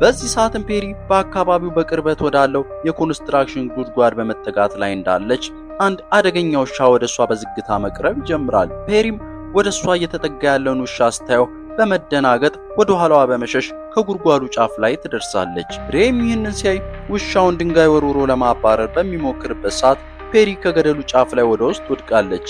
በዚህ ሰዓትም ፔሪ በአካባቢው በቅርበት ወዳለው የኮንስትራክሽን ጉድጓድ በመጠጋት ላይ እንዳለች አንድ አደገኛ ውሻ ወደሷ በዝግታ መቅረብ ይጀምራል። ፔሪም ወደሷ እየተጠጋ ያለውን ውሻ ስታየው በመደናገጥ ወደ ኋላዋ በመሸሽ ከጉድጓዱ ጫፍ ላይ ትደርሳለች። ሬም ይህንን ሲያይ ውሻውን ድንጋይ ወርውሮ ለማባረር በሚሞክርበት ሰዓት ፔሪ ከገደሉ ጫፍ ላይ ወደ ውስጥ ወድቃለች።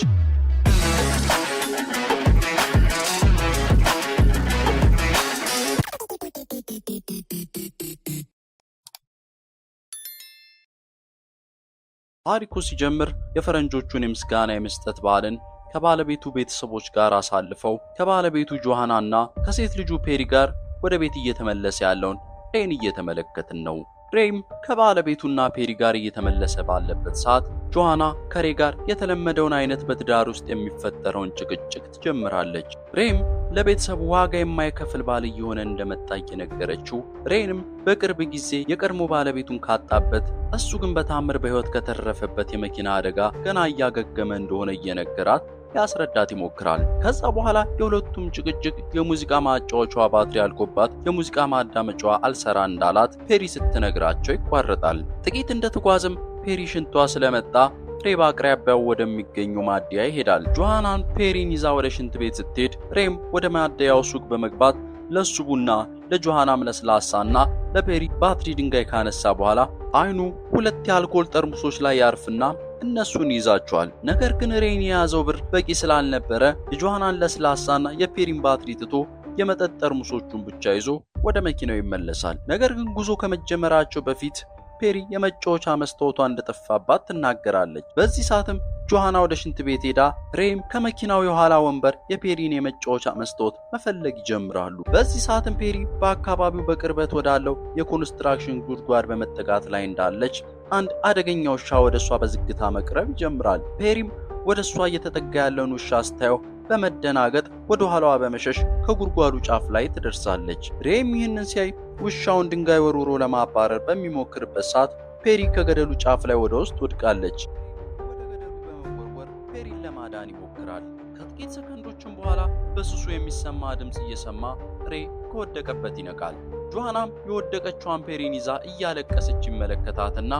ታሪኩ ሲጀምር የፈረንጆቹን የምስጋና የመስጠት በዓልን ከባለቤቱ ቤተሰቦች ጋር አሳልፈው ከባለቤቱ ጆሃናና ከሴት ልጁ ፔሪ ጋር ወደ ቤት እየተመለሰ ያለውን ሬን እየተመለከትን ነው። ሬም ከባለቤቱና ፔሪ ጋር እየተመለሰ ባለበት ሰዓት ጆሃና ከሬ ጋር የተለመደውን አይነት በትዳር ውስጥ የሚፈጠረውን ጭቅጭቅ ትጀምራለች። ሬም ለቤተሰቡ ዋጋ የማይከፍል ባል እየሆነ እንደመጣ እየነገረችው ሬንም በቅርብ ጊዜ የቀድሞ ባለቤቱን ካጣበት እሱ ግን በታምር በሕይወት ከተረፈበት የመኪና አደጋ ገና እያገገመ እንደሆነ እየነገራት ያስረዳት ይሞክራል። ከዛ በኋላ የሁለቱም ጭቅጭቅ የሙዚቃ ማጫወቻዋ ባትሪ አልቆባት የሙዚቃ ማዳመጫዋ አልሰራ እንዳላት ፔሪ ስትነግራቸው ይቋረጣል። ጥቂት እንደተጓዘም ፔሪ ሽንቷ ስለመጣ ሬ በአቅራቢያው ወደሚገኘው ማደያ ይሄዳል። ጆሃናን ፔሪን ይዛ ወደ ሽንት ቤት ስትሄድ ሬም ወደ ማደያው ሱቅ በመግባት ለሱ ቡና ለጆሃናም ለስላሳና ለፔሪ ባትሪ ድንጋይ ካነሳ በኋላ አይኑ ሁለት የአልኮል ጠርሙሶች ላይ ያርፍና እነሱን ይዛቸዋል። ነገር ግን ሬን የያዘው ብር በቂ ስላልነበረ የጆሃናን ለስላሳና የፔሪን ባትሪ ትቶ የመጠጥ ጠርሙሶቹን ብቻ ይዞ ወደ መኪናው ይመለሳል። ነገር ግን ጉዞ ከመጀመራቸው በፊት ፔሪ የመጫወቻ መስታወቷ እንደጠፋባት ትናገራለች። በዚህ ሰዓትም ጆሃና ወደ ሽንት ቤት ሄዳ ሬም ከመኪናው የኋላ ወንበር የፔሪን የመጫወቻ መስታወት መፈለግ ይጀምራሉ። በዚህ ሰዓትም ፔሪ በአካባቢው በቅርበት ወዳለው የኮንስትራክሽን ጉድጓድ በመጠጋት ላይ እንዳለች አንድ አደገኛ ውሻ ወደሷ በዝግታ መቅረብ ይጀምራል። ፔሪም ወደሷ እየተጠጋ ያለውን ውሻ ስታየው በመደናገጥ ወደ ኋላዋ በመሸሽ ከጉድጓዱ ጫፍ ላይ ትደርሳለች። ሬም ይህንን ሲያይ ውሻውን ድንጋይ ወርውሮ ለማባረር በሚሞክርበት ሰዓት ፔሪ ከገደሉ ጫፍ ላይ ወደ ውስጥ ወድቃለች። ወደ ገደሉ በመወርወር ፔሪን ለማዳን ይሞክራል። ከጥቂት ሰከንዶችም በኋላ በስሱ የሚሰማ ድምጽ እየሰማ ሬ ከወደቀበት ይነቃል። ጆሃናም የወደቀችዋን ፔሪን ይዛ እያለቀሰች ይመለከታትና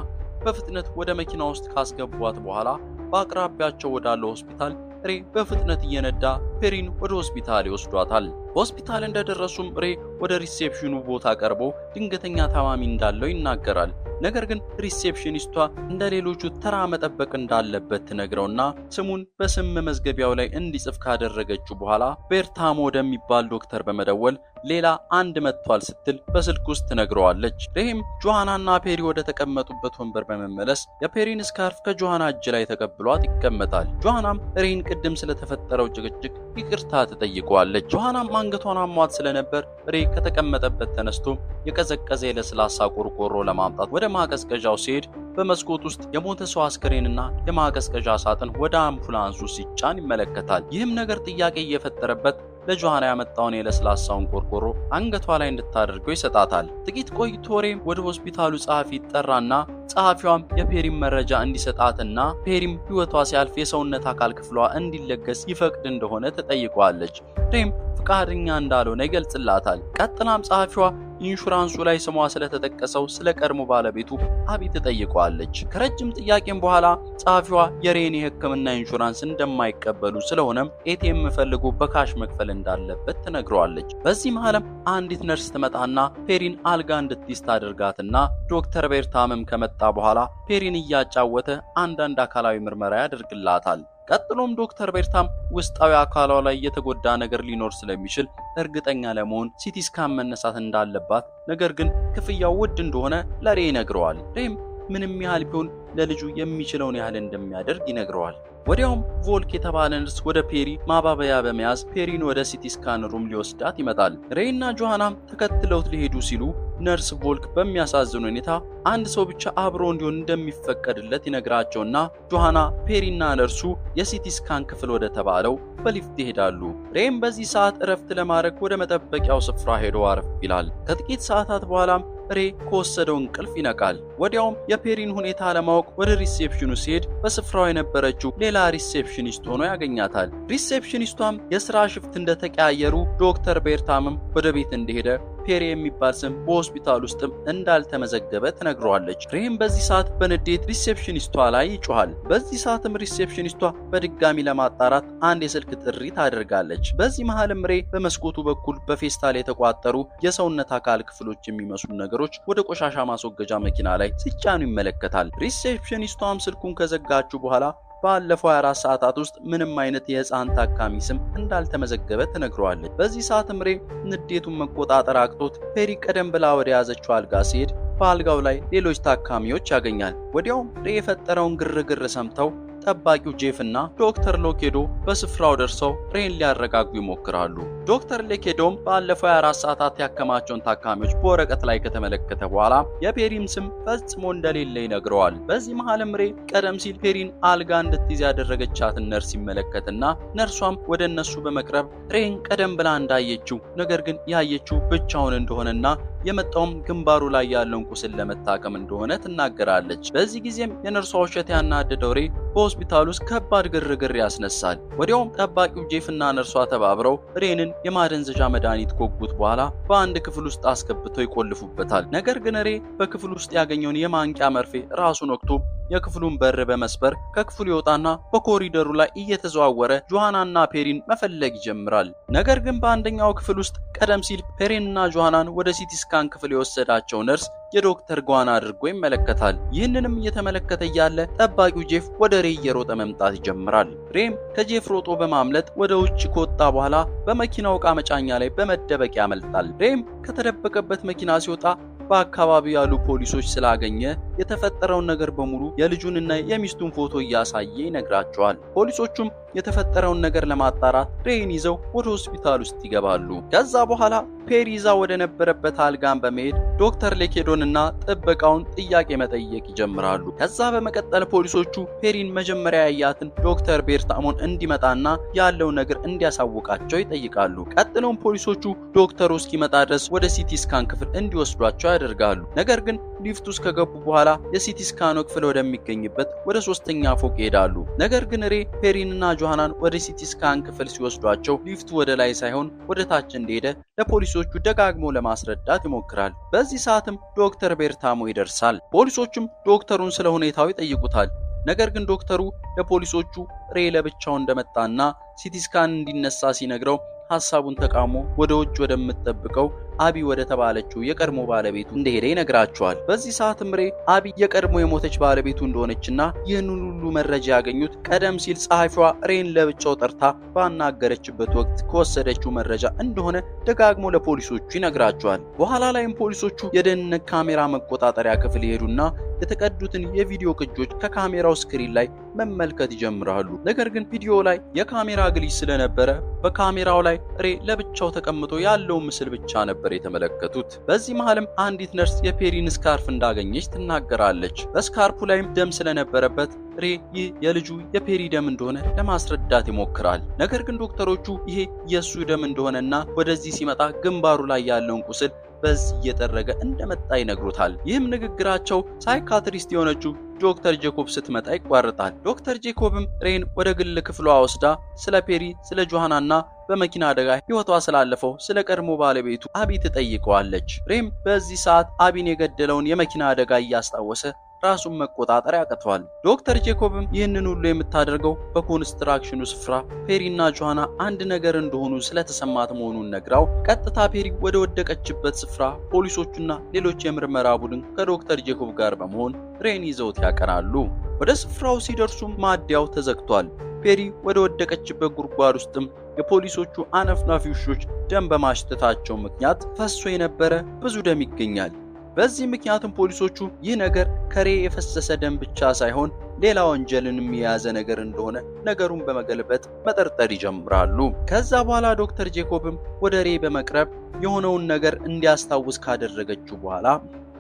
በፍጥነት ወደ መኪና ውስጥ ካስገቧት በኋላ በአቅራቢያቸው ወዳለው ሆስፒታል ሬ በፍጥነት እየነዳ ፔሪን ወደ ሆስፒታል ይወስዷታል። ሆስፒታል እንደደረሱም ሬ ወደ ሪሴፕሽኑ ቦታ ቀርቦ ድንገተኛ ታማሚ እንዳለው ይናገራል። ነገር ግን ሪሴፕሽኒስቷ እንደ ሌሎቹ ተራ መጠበቅ እንዳለበት ትነግረውና ስሙን በስም መዝገቢያው ላይ እንዲጽፍ ካደረገችው በኋላ ቤርታሞ ወደሚባል ዶክተር በመደወል ሌላ አንድ መጥቷል ስትል በስልክ ውስጥ ትነግረዋለች። ሬም ጆሃናና ፔሪ ወደ ተቀመጡበት ወንበር በመመለስ የፔሪን ስካርፍ ከጆሃና እጅ ላይ ተቀብሏት ይቀመጣል። ጆሃናም ሬን ቅድም ስለተፈጠረው ጭቅጭቅ ይቅርታ ትጠይቀዋለች። ጆሃናም አንገቷን አሟት ስለነበር ሬ ከተቀመጠበት ተነስቶ የቀዘቀዘ የለስላሳ ቆርቆሮ ለማምጣት ወደ ማቀዝቀዣው ሲሄድ በመስኮት ውስጥ የሞተ ሰው አስከሬንና የማቀዝቀዣ ሳጥን ወደ አምቡላንሱ ሲጫን ይመለከታል። ይህም ነገር ጥያቄ እየፈጠረበት ለጆሃና ያመጣውን የለስላሳውን ቆርቆሮ አንገቷ ላይ እንድታደርገው ይሰጣታል። ጥቂት ቆይቶ ሬም ወደ ሆስፒታሉ ጸሐፊ ይጠራና ጸሐፊዋም የፔሪም መረጃ እንዲሰጣትና ፔሪም ሕይወቷ ሲያልፍ የሰውነት አካል ክፍሏ እንዲለገስ ይፈቅድ እንደሆነ ተጠይቀዋለች። ሬም ፍቃደኛ እንዳልሆነ ይገልጽላታል። ቀጥላም ጸሐፊዋ ኢንሹራንሱ ላይ ስሟ ስለተጠቀሰው ስለ ቀድሞ ባለቤቱ አቢ ትጠይቀዋለች። ከረጅም ጥያቄም በኋላ ጸሐፊዋ የሬን የሕክምና ኢንሹራንስ እንደማይቀበሉ ስለሆነም ኤቲኤም ፈልጎ በካሽ መክፈል እንዳለበት ትነግረዋለች። በዚህ መሃልም አንዲት ነርስ ትመጣና ፔሪን አልጋ እንድትይዝ ታደርጋትና ዶክተር ቤርታምም ከመጣ በኋላ ፔሪን እያጫወተ አንዳንድ አካላዊ ምርመራ ያደርግላታል። ቀጥሎም ዶክተር ቤርታም ውስጣዊ አካሏ ላይ የተጎዳ ነገር ሊኖር ስለሚችል እርግጠኛ ለመሆን ሲቲ ስካን መነሳት እንዳለባት፣ ነገር ግን ክፍያው ውድ እንደሆነ ለሬ ይነግረዋል። ሬም ምንም ያህል ቢሆን ለልጁ የሚችለውን ያህል እንደሚያደርግ ይነግረዋል። ወዲያውም ቮልክ የተባለ ነርስ ወደ ፔሪ ማባበያ በመያዝ ፔሪን ወደ ሲቲ ስካን ሩም ሊወስዳት ይመጣል። ሬይና ጆሃናም ተከትለውት ሊሄዱ ሲሉ ነርስ ቮልክ በሚያሳዝን ሁኔታ አንድ ሰው ብቻ አብሮ እንዲሆን እንደሚፈቀድለት ይነግራቸውና ጆሃና ፔሪና ነርሱ የሲቲ ስካን ክፍል ወደ ተባለው በሊፍት ይሄዳሉ። ሬም በዚህ ሰዓት እረፍት ለማድረግ ወደ መጠበቂያው ስፍራ ሄዶ አረፍ ይላል። ከጥቂት ሰዓታት በኋላም ሬ ከወሰደው እንቅልፍ ይነቃል። ወዲያውም የፔሪን ሁኔታ ለማወቅ ወደ ሪሴፕሽኑ ሲሄድ በስፍራው የነበረችው ሌላ ሪሴፕሽኒስት ሆኖ ያገኛታል። ሪሴፕሽኒስቷም የሥራ ሽፍት እንደተቀያየሩ ዶክተር ቤርታምም ወደ ቤት እንደሄደ ፔሪ የሚባል ስም በሆስፒታል ውስጥም እንዳልተመዘገበ ትነግረዋለች። ሬም በዚህ ሰዓት በንዴት ሪሴፕሽኒስቷ ላይ ይጮሃል። በዚህ ሰዓትም ሪሴፕሽኒስቷ በድጋሚ ለማጣራት አንድ የስልክ ጥሪ ታደርጋለች። በዚህ መሃልም ሬ በመስኮቱ በኩል በፌስታል የተቋጠሩ የሰውነት አካል ክፍሎች የሚመስሉ ነገሮች ወደ ቆሻሻ ማስወገጃ መኪና ላይ ሲጫኑ ይመለከታል። ሪሴፕሽኒስቷም ስልኩን ከዘጋችሁ በኋላ ባለፈው 24 ሰዓታት ውስጥ ምንም አይነት የህፃን ታካሚ ስም እንዳልተመዘገበ ትነግረዋለች። በዚህ ሰዓትም ሬ ንዴቱን መቆጣጠር አቅቶት ፔሪ ቀደም ብላ ወደ ያዘችው አልጋ ሲሄድ በአልጋው ላይ ሌሎች ታካሚዎች ያገኛል። ወዲያውም ሬ የፈጠረውን ግርግር ሰምተው ጠባቂው ጄፍ እና ዶክተር ሎኬዶ በስፍራው ደርሰው ሬን ሊያረጋጉ ይሞክራሉ። ዶክተር ሎኬዶም ባለፈው 24 ሰዓታት ያከማቸውን ታካሚዎች በወረቀት ላይ ከተመለከተ በኋላ የፔሪም ስም ፈጽሞ እንደሌለ ይነግረዋል። በዚህ መሃልም ሬ ቀደም ሲል ፔሪን አልጋ እንድትይዝ ያደረገቻትን ነርስ ይመለከትና ነርሷም ወደ እነሱ በመቅረብ ሬን ቀደም ብላ እንዳየችው ነገር ግን ያየችው ብቻውን እንደሆነና የመጣውም ግንባሩ ላይ ያለውን ቁስል ለመታከም እንደሆነ ትናገራለች። በዚህ ጊዜም የነርሷ ውሸት ያናደደው ሬ በሆስፒታል ውስጥ ከባድ ግርግር ያስነሳል። ወዲያውም ጠባቂው ጄፍና ነርሷ ተባብረው ሬንን የማደንዘዣ መድኃኒት ከወጉት በኋላ በአንድ ክፍል ውስጥ አስገብተው ይቆልፉበታል። ነገር ግን ሬ በክፍል ውስጥ ያገኘውን የማንቂያ መርፌ ራሱን ወቅቶ የክፍሉን በር በመስበር ከክፍሉ ይወጣና በኮሪደሩ ላይ እየተዘዋወረ ጆሃናና ፔሪን መፈለግ ይጀምራል። ነገር ግን በአንደኛው ክፍል ውስጥ ቀደም ሲል ፔሪንና ጆሃናን ወደ ሲቲ ስካን ክፍል የወሰዳቸው ነርስ የዶክተር ጓን አድርጎ ይመለከታል። ይህንንም እየተመለከተ እያለ ጠባቂው ጄፍ ወደ ሬ እየሮጠ መምጣት ይጀምራል። ሬም ከጄፍ ሮጦ በማምለጥ ወደ ውጭ ከወጣ በኋላ በመኪናው ዕቃ መጫኛ ላይ በመደበቅ ያመልጣል። ሬም ከተደበቀበት መኪና ሲወጣ በአካባቢው ያሉ ፖሊሶች ስላገኘ የተፈጠረውን ነገር በሙሉ የልጁንና የሚስቱን ፎቶ እያሳየ ይነግራቸዋል። ፖሊሶቹም የተፈጠረውን ነገር ለማጣራት ሬን ይዘው ወደ ሆስፒታል ውስጥ ይገባሉ። ከዛ በኋላ ፔሪ ይዛ ወደ ነበረበት አልጋን በመሄድ ዶክተር ሌኬዶንና ጥበቃውን ጥያቄ መጠየቅ ይጀምራሉ። ከዛ በመቀጠል ፖሊሶቹ ፔሪን መጀመሪያ ያያትን ዶክተር ቤርታሞን እንዲመጣና ያለው ነገር እንዲያሳውቃቸው ይጠይቃሉ። ቀጥሎም ፖሊሶቹ ዶክተሩ እስኪመጣ ድረስ ወደ ሲቲ ስካን ክፍል እንዲወስዷቸው ያደርጋሉ። ነገር ግን ሊፍት ውስጥ ከገቡ በኋላ የሲቲ ስካኑ ክፍል ወደሚገኝበት ወደ 3ኛ ፎቅ ይሄዳሉ። ነገር ግን ሬ ፔሪንና ጆሃናን ወደ ሲቲ ስካን ክፍል ሲወስዷቸው ሊፍቱ ወደ ላይ ሳይሆን ወደ ታች እንደሄደ ለፖሊሶቹ ደጋግሞ ለማስረዳት ይሞክራል። በዚህ ሰዓትም ዶክተር ቤርታሞ ይደርሳል። ፖሊሶቹም ዶክተሩን ስለ ሁኔታው ይጠይቁታል። ነገር ግን ዶክተሩ ለፖሊሶቹ ሬ ለብቻው እንደመጣና ሲቲ ስካን እንዲነሳ ሲነግረው ሐሳቡን ተቃውሞ ወደ ውጭ ወደምትጠብቀው አቢ ወደ ተባለችው የቀድሞ ባለቤቱ እንደሄደ ይነግራቸዋል። በዚህ ሰዓትም ሬ አቢ የቀድሞ የሞተች ባለቤቱ እንደሆነችና ይህንን ሁሉ መረጃ ያገኙት ቀደም ሲል ጸሐፊዋ ሬን ለብቻው ጠርታ ባናገረችበት ወቅት ከወሰደችው መረጃ እንደሆነ ደጋግሞ ለፖሊሶቹ ይነግራቸዋል። በኋላ ላይም ፖሊሶቹ የደህንነት ካሜራ መቆጣጠሪያ ክፍል ይሄዱና የተቀዱትን የቪዲዮ ቅጆች ከካሜራው ስክሪን ላይ መመልከት ይጀምራሉ። ነገር ግን ቪዲዮ ላይ የካሜራ ግሊች ስለነበረ በካሜራው ላይ ሬ ለብቻው ተቀምጦ ያለው ምስል ብቻ ነበር የተመለከቱት። በዚህ መሃልም አንዲት ነርስ የፔሪን ስካርፍ እንዳገኘች ትናገራለች። በስካርፑ ላይም ደም ስለነበረበት ሬ ይህ የልጁ የፔሪ ደም እንደሆነ ለማስረዳት ይሞክራል። ነገር ግን ዶክተሮቹ ይሄ የሱ ደም እንደሆነና ወደዚህ ሲመጣ ግንባሩ ላይ ያለውን ቁስል በዚህ እየጠረገ እንደመጣ ይነግሩታል። ይህም ንግግራቸው ሳይካትሪስት የሆነችው ዶክተር ጄኮብ ስትመጣ ይቋረጣል። ዶክተር ጄኮብም ሬን ወደ ግል ክፍሏ ወስዳ ስለ ፔሪ፣ ስለ ጆሃናና በመኪና አደጋ ሕይወቷ ስላለፈው ስለ ቀድሞ ባለቤቱ አቢ ትጠይቀዋለች። ሬም በዚህ ሰዓት አቢን የገደለውን የመኪና አደጋ እያስታወሰ ራሱን መቆጣጠር ያቅተዋል። ዶክተር ጄኮብም ይህንን ሁሉ የምታደርገው በኮንስትራክሽኑ ስፍራ ፔሪና ጆሃና አንድ ነገር እንደሆኑ ስለተሰማት መሆኑን ነግራው ቀጥታ ፔሪ ወደ ወደቀችበት ስፍራ ፖሊሶቹና ሌሎች የምርመራ ቡድን ከዶክተር ጄኮብ ጋር በመሆን ሬን ይዘውት ያቀናሉ። ወደ ስፍራው ሲደርሱም ማደያው ተዘግቷል። ፔሪ ወደ ወደቀችበት ጉድጓድ ውስጥም የፖሊሶቹ አነፍናፊ ውሾች ደም በማሽተታቸው ምክንያት ፈሶ የነበረ ብዙ ደም ይገኛል። በዚህ ምክንያትም ፖሊሶቹ ይህ ነገር ከሬ የፈሰሰ ደም ብቻ ሳይሆን ሌላ ወንጀልንም የያዘ ነገር እንደሆነ ነገሩን በመገልበጥ መጠርጠር ይጀምራሉ። ከዛ በኋላ ዶክተር ጄኮብም ወደ ሬ በመቅረብ የሆነውን ነገር እንዲያስታውስ ካደረገችው በኋላ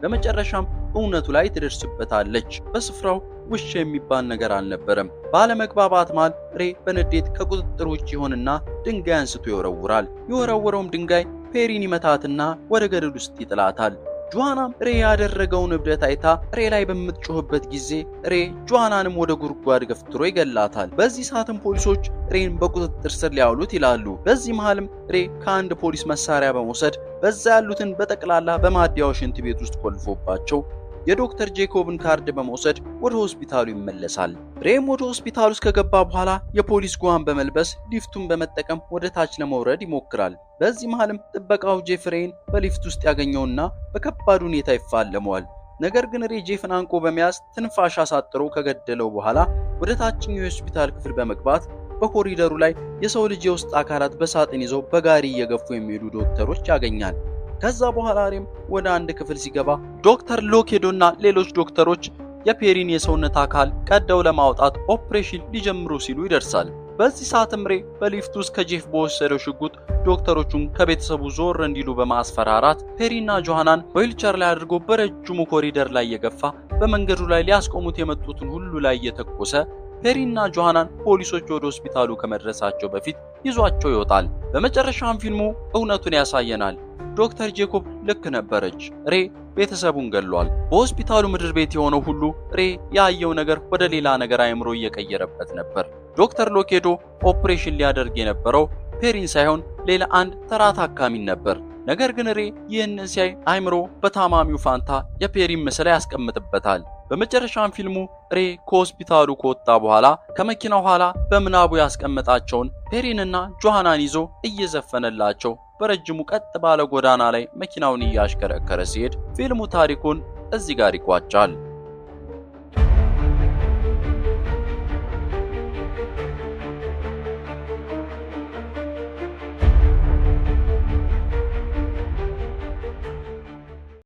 በመጨረሻም እውነቱ ላይ ትደርስበታለች። በስፍራው ውሻ የሚባል ነገር አልነበረም። ባለመግባባት መሃል ሬ በንዴት ከቁጥጥር ውጭ ይሆንና ድንጋይ አንስቶ ይወረውራል። የወረወረውም ድንጋይ ፔሪን ይመታትና ወደ ገደል ውስጥ ይጥላታል። ጆሃናም ሬ ያደረገውን እብደት አይታ ሬ ላይ በምትጮህበት ጊዜ ሬ ጆሃናንም ወደ ጉድጓድ ገፍትሮ ይገላታል። በዚህ ሰዓትም ፖሊሶች ሬን በቁጥጥር ስር ሊያውሉት ይላሉ። በዚህ መሃልም ሬ ከአንድ ፖሊስ መሳሪያ በመውሰድ በዛ ያሉትን በጠቅላላ በማዲያው ሽንት ቤት ውስጥ ቆልፎባቸው የዶክተር ጄኮብን ካርድ በመውሰድ ወደ ሆስፒታሉ ይመለሳል። ሬም ወደ ሆስፒታሉ ውስጥ ከገባ በኋላ የፖሊስ ጓን በመልበስ ሊፍቱን በመጠቀም ወደ ታች ለመውረድ ይሞክራል። በዚህ መሃልም ጥበቃው ጄፍሬን በሊፍት ውስጥ ያገኘውና በከባድ ሁኔታ ይፋለመዋል። ነገር ግን ሬ ጄፍን አንቆ በመያዝ ትንፋሽ አሳጥሮ ከገደለው በኋላ ወደ ታችኛው የሆስፒታል ክፍል በመግባት በኮሪደሩ ላይ የሰው ልጅ የውስጥ አካላት በሳጥን ይዘው በጋሪ እየገፉ የሚሄዱ ዶክተሮች ያገኛል። ከዛ በኋላ ሬም ወደ አንድ ክፍል ሲገባ ዶክተር ሎኬዶና ሌሎች ዶክተሮች የፔሪን የሰውነት አካል ቀደው ለማውጣት ኦፕሬሽን ሊጀምሩ ሲሉ ይደርሳል። በዚህ ሰዓትም ሬ በሊፍት ውስጥ ከጄፍ በወሰደው ሽጉጥ ዶክተሮቹን ከቤተሰቡ ዞር እንዲሉ በማስፈራራት ፔሪና ጆሃናን በዊልቸር ላይ አድርጎ በረጅሙ ኮሪደር ላይ እየገፋ በመንገዱ ላይ ሊያስቆሙት የመጡትን ሁሉ ላይ እየተኮሰ ፔሪና ጆሃናን ፖሊሶች ወደ ሆስፒታሉ ከመድረሳቸው በፊት ይዟቸው ይወጣል። በመጨረሻም ፊልሙ እውነቱን ያሳየናል። ዶክተር ጄኮብ ልክ ነበረች። ሬ ቤተሰቡን ገሏል። በሆስፒታሉ ምድር ቤት የሆነው ሁሉ ሬ ያየው ነገር ወደ ሌላ ነገር አእምሮ እየቀየረበት ነበር። ዶክተር ሎኬዶ ኦፕሬሽን ሊያደርግ የነበረው ፔሪን ሳይሆን ሌላ አንድ ተራ ታካሚን ነበር። ነገር ግን ሬ ይህንን ሲያይ አእምሮ በታማሚው ፋንታ የፔሪን ምስል ያስቀምጥበታል። በመጨረሻም ፊልሙ ሬ ከሆስፒታሉ ከወጣ በኋላ ከመኪናው ኋላ በምናቡ ያስቀመጣቸውን ፔሪንና ጆሃናን ይዞ እየዘፈነላቸው በረጅሙ ቀጥ ባለ ጎዳና ላይ መኪናውን እያሽከረከረ ሲሄድ ፊልሙ ታሪኩን እዚህ ጋር ይቋጫል።